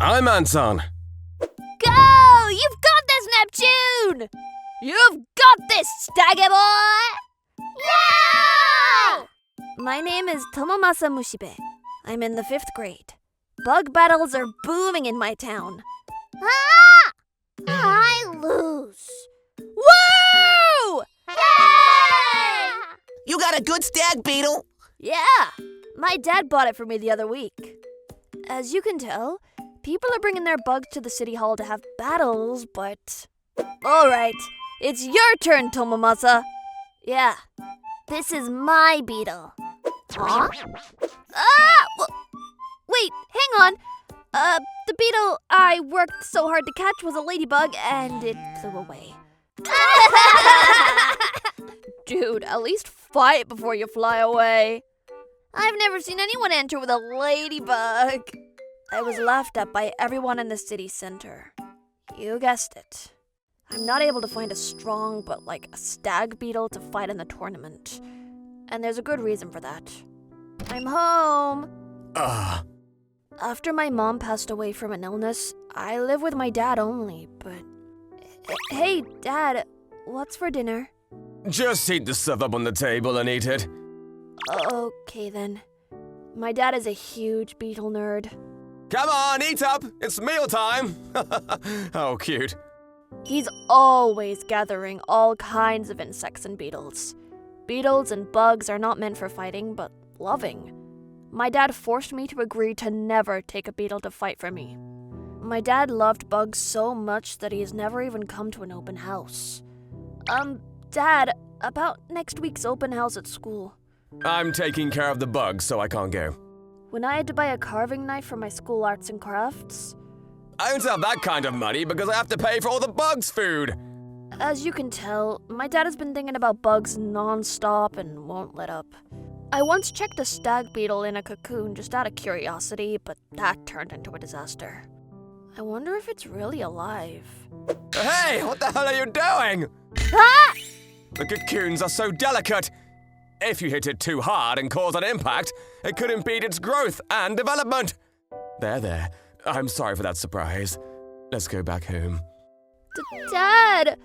I'm Anton. Go! You've got this, Neptune! You've got this, Staggy Boy! Yeah! My name is Tomomasa Mushibe. I'm in the 5th grade. Bug battles are booming in my town. Ah! I lose. Woo! Yay! You got a good stag beetle? Yeah, my dad bought it for me the other week. As you can tell, people are bringing their bugs to the city hall to have battles, but... Alright, it's your turn, Tomomasa. Yeah, this is my beetle. Huh? Wait, hang on. The beetle I worked so hard to catch was a ladybug, and it flew away. Dude, at least fight before you fly away. I've never seen anyone enter with a ladybug. I was laughed at by everyone in the city center. You guessed it. I'm not able to find a strong but a stag beetle to fight in the tournament. And there's a good reason for that. I'm home. After my mom passed away from an illness, I live with my dad only, but... Hey, Dad, what's for dinner? Just heat the stuff up on the table and eat it. Okay, then. My dad is a huge beetle nerd. Come on, eat up! It's mealtime! How cute. He's always gathering all kinds of insects and beetles. Beetles and bugs are not meant for fighting, but loving. My dad forced me to agree to never take a beetle to fight for me. My dad loved bugs so much that he has never even come to an open house. Dad, about next week's open house at school. I'm taking care of the bugs, so I can't go. When I had to buy a carving knife for my school arts and crafts... I don't have that kind of money because I have to pay for all the bugs' food. As you can tell, my dad has been thinking about bugs non-stop and won't let up. I once checked a stag beetle in a cocoon just out of curiosity, but that turned into a disaster. I wonder if it's really alive. Hey, what the hell are you doing? Ah! The cocoons are so delicate. If you hit it too hard and cause an impact, it could impede its growth and development. There. I'm sorry for that surprise. Let's go back home. Dad!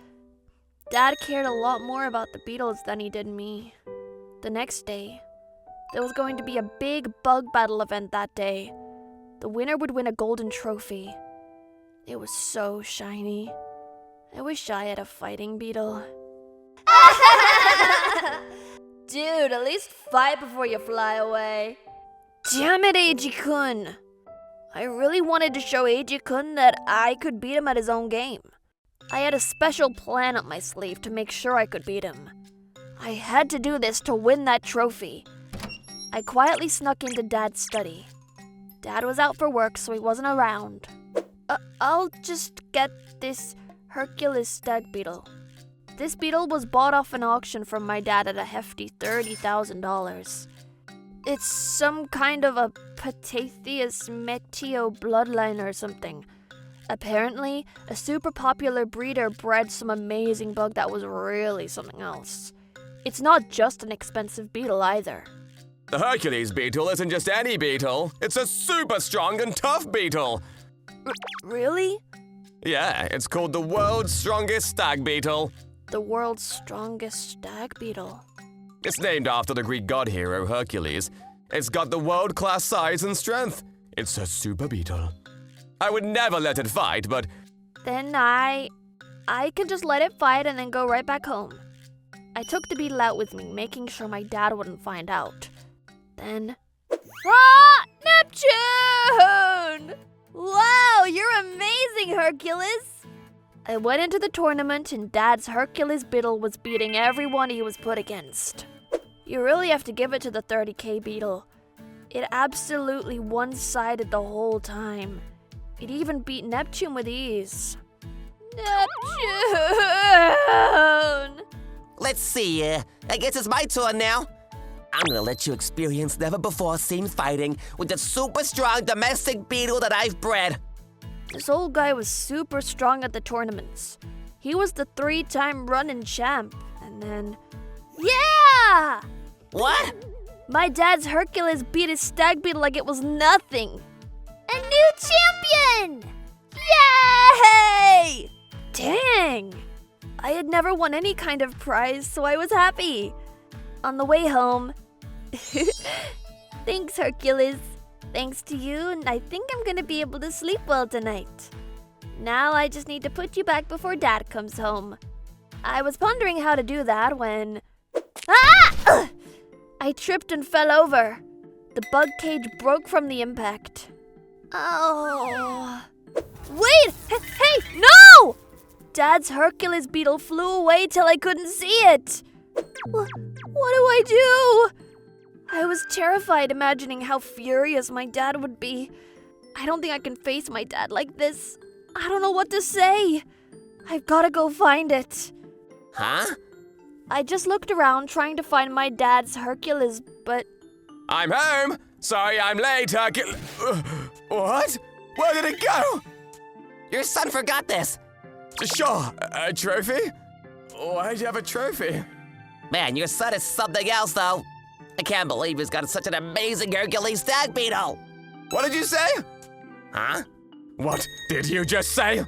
Dad cared a lot more about the beetles than he did me. The next day, there was going to be a big bug battle event that day. The winner would win a golden trophy. It was so shiny. I wish I had a fighting beetle. Dude, at least fight before you fly away. Damn it, Eiji-kun. I really wanted to show Eiji-kun that I could beat him at his own game. I had a special plan up my sleeve to make sure I could beat him. I had to do this to win that trophy. I quietly snuck into Dad's study. Dad was out for work, so he wasn't around. I'll just get this Hercules stag beetle. This beetle was bought off an auction from my dad at a hefty $30,000. It's some kind of a Patatheus meteo bloodline or something. Apparently, a super popular breeder bred some amazing bug that was really something else. It's not just an expensive beetle either. The Hercules beetle isn't just any beetle. It's a super strong and tough beetle. Really? Yeah, it's called the world's strongest stag beetle. The world's strongest stag beetle. It's named after the Greek god hero Hercules. It's got the world-class size and strength. It's a super beetle. I would never let it fight, but... Then I can just let it fight and then go right back home. I took the beetle out with me, making sure my dad wouldn't find out. Then... Neptune! Wow, you're amazing, Hercules! I went into the tournament and Dad's Hercules beetle was beating everyone he was put against. You really have to give it to the 30K beetle. It absolutely one-sided the whole time. It even beat Neptune with ease. Neptune! Let's see, I guess it's my turn now. I'm gonna let you experience never-before-seen fighting with the super strong domestic beetle that I've bred. This old guy was super strong at the tournaments. He was the 3-time running champ, and then... Yeah! What? My dad's Hercules beat his stag beetle like it was nothing. A new champion! Yay! Dang! I had never won any kind of prize, so I was happy. On the way home... Thanks, Hercules. Thanks to you, and I think I'm gonna be able to sleep well tonight. Now I just need to put you back before Dad comes home. I was pondering how to do that when... Ah! I tripped and fell over. The bug cage broke from the impact. Oh... Wait! Hey, no! Dad's Hercules beetle flew away till I couldn't see it. What do I do? I was terrified imagining how furious my dad would be. I don't think I can face my dad like this. I don't know what to say. I've got to go find it. Huh? I just looked around trying to find my dad's Hercules, but... I'm home! Sorry I'm late, Hercules. What? Where did it go? Your son forgot this. Sure, a trophy? Why'd you have a trophy? Man, your son is something else, though. I can't believe he's got such an amazing Hercules stag beetle. What did you say? Huh? What did you just say?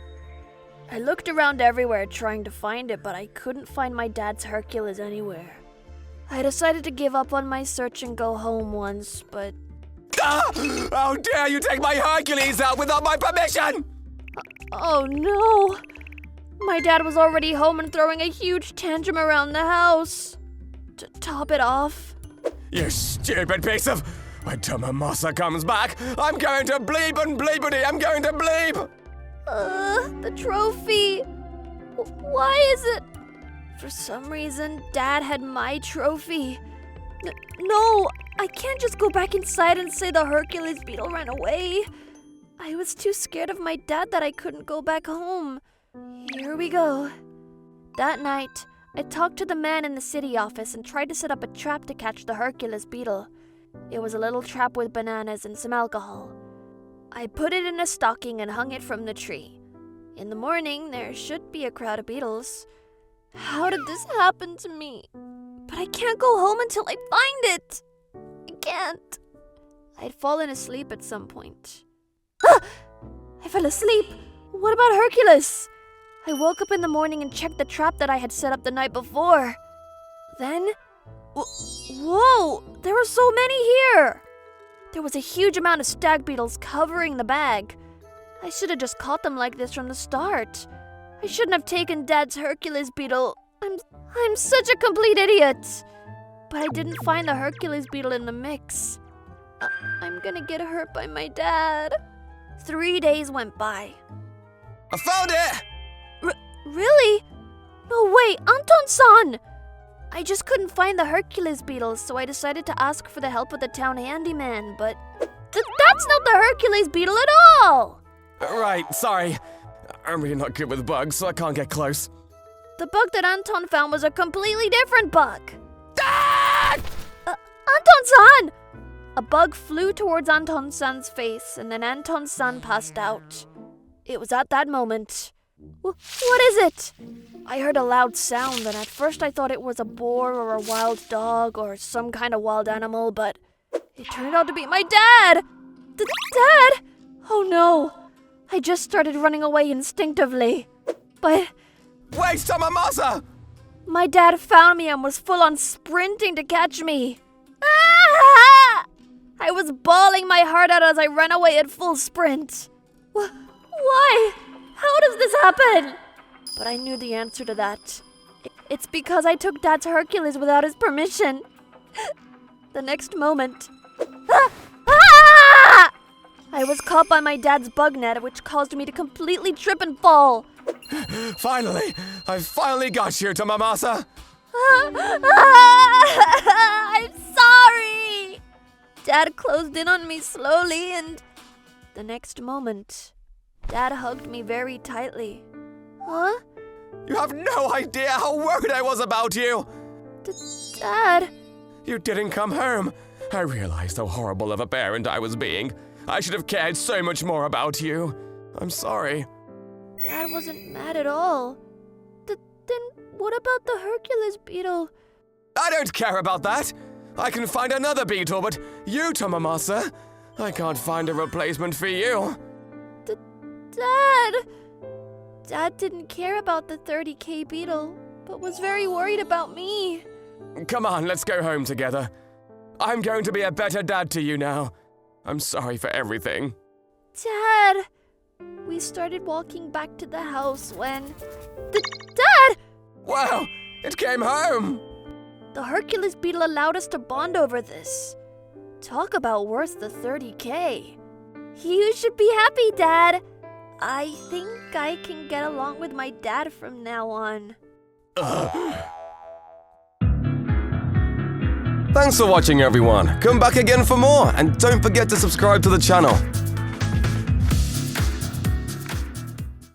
I looked around everywhere trying to find it, but I couldn't find my dad's Hercules anywhere. I decided to give up on my search and go home once, but... Ah! How dare you take my Hercules out without my permission! Oh no! My dad was already home and throwing a huge tantrum around the house. To top it off... You stupid piece of... When Tomamasa comes back, I'm going to bleep and bleepity, I'm going to bleep! The trophy... Why is it... For some reason, Dad had my trophy. No, I can't just go back inside and say the Hercules beetle ran away. I was too scared of my dad that I couldn't go back home. Here we go. That night, I talked to the man in the city office and tried to set up a trap to catch the Hercules beetle. It was a little trap with bananas and some alcohol. I put it in a stocking and hung it from the tree. In the morning, there should be a crowd of beetles. How did this happen to me? But I can't go home until I find it. I can't. I'd fallen asleep at some point. Ah! I fell asleep. What about Hercules? I woke up in the morning and checked the trap that I had set up the night before. Then... Whoa! There were so many here! There was a huge amount of stag beetles covering the bag. I should have just caught them like this from the start. I shouldn't have taken Dad's Hercules beetle. I'm such a complete idiot. But I didn't find the Hercules beetle in the mix. I'm gonna get hurt by my dad. 3 days went by. I found it! Really? No way, Anton-san! I just couldn't find the Hercules beetle, so I decided to ask for the help of the town handyman, but that's not the Hercules beetle at all! Right, sorry. I'm really not good with bugs, so I can't get close. The bug that Anton found was a completely different bug. Ah! Anton-san! A bug flew towards Anton-san's face, and then Anton-san passed out. It was at that moment. What is it? I heard a loud sound, and at first I thought it was a boar or a wild dog or some kind of wild animal, but it turned out to be my dad! Dad? Oh no! I just started running away instinctively. But... Wait, Tomamasa! My dad found me and was full on sprinting to catch me. Ah! I was bawling my heart out as I ran away at full sprint. Why? How does this happen? But I knew the answer to that. It's because I took Dad's Hercules without his permission. The next moment... Ah! I was caught by my dad's bug net, which caused me to completely trip and fall. Finally! I finally got you, Tomamasa! I'm sorry! Dad closed in on me slowly, and the next moment, Dad hugged me very tightly. Huh? You have no idea how worried I was about you! Dad? You didn't come home. I realized how horrible of a parent I was being. I should have cared so much more about you. I'm sorry. Dad wasn't mad at all. Then what about the Hercules beetle? I don't care about that. I can find another beetle, but you, Tomamasa, I can't find a replacement for you. Dad! Dad didn't care about the 30K beetle, but was very worried about me. Come on, let's go home together. I'm going to be a better dad to you now. I'm sorry for everything. Dad! We started walking back to the house when... Dad! Wow, it came home! The Hercules beetle allowed us to bond over this. Talk about worth the 30K. You should be happy, Dad. I think I can get along with my dad from now on. Thanks for watching, everyone. Come back again for more, and don't forget to subscribe to the channel.